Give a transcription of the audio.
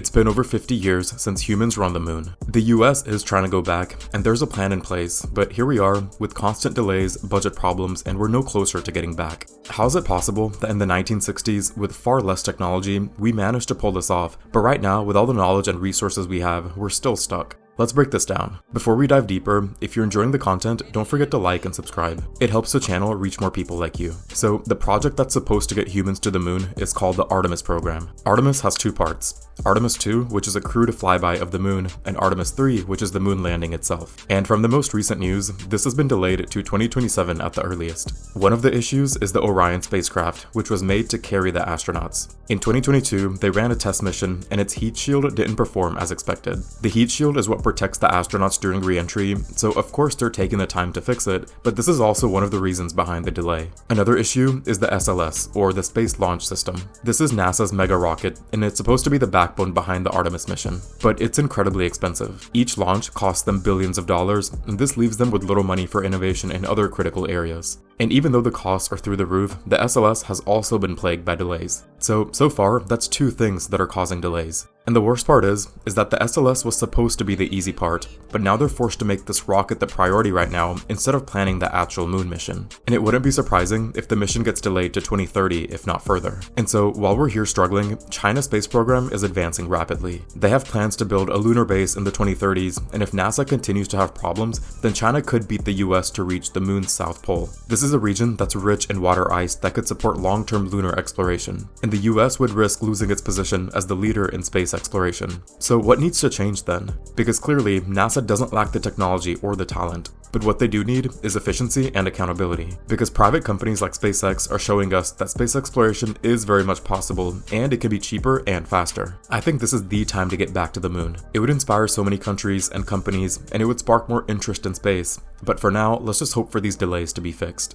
It's been over 50 years since humans were on the moon. The US is trying to go back, and there's a plan in place, but here we are, with constant delays, budget problems, and we're no closer to getting back. How is it possible that in the 1960s, with far less technology, we managed to pull this off, but right now, with all the knowledge and resources we have, we're still stuck? Let's break this down. Before we dive deeper, if you're enjoying the content, don't forget to like and subscribe. It helps the channel reach more people like you. So, the project that's supposed to get humans to the moon is called the Artemis program. Artemis has two parts. Artemis 2, which is a crewed flyby of the moon, and Artemis 3, which is the moon landing itself. And from the most recent news, this has been delayed to 2027 at the earliest. One of the issues is the Orion spacecraft, which was made to carry the astronauts. In 2022, they ran a test mission, and its heat shield didn't perform as expected. The heat shield is what protects the astronauts during re-entry, so of course they're taking the time to fix it, but this is also one of the reasons behind the delay. Another issue is the SLS, or the Space Launch System. This is NASA's mega rocket, and it's supposed to be the backbone behind the Artemis mission, but it's incredibly expensive. Each launch costs them billions of dollars, and this leaves them with little money for innovation in other critical areas. And even though the costs are through the roof, the SLS has also been plagued by delays. So far, that's two things that are causing delays. And the worst part is that the SLS was supposed to be the easy part, but now they're forced to make this rocket the priority right now instead of planning the actual moon mission. And it wouldn't be surprising if the mission gets delayed to 2030, if not further. And so, while we're here struggling, China's space program is advancing rapidly. They have plans to build a lunar base in the 2030s, and if NASA continues to have problems, then China could beat the US to reach the moon's south pole. This is a region that's rich in water ice that could support long-term lunar exploration, and the US would risk losing its position as the leader in space exploration. So what needs to change then? Because clearly, NASA doesn't lack the technology or the talent. But what they do need is efficiency and accountability. Because private companies like Spacex are showing us that space exploration is very much possible, and it can be cheaper and faster. I think this is the time to get back to the moon. It would inspire so many countries and companies, and it would spark more interest in space. But for now, let's just hope for these delays to be fixed.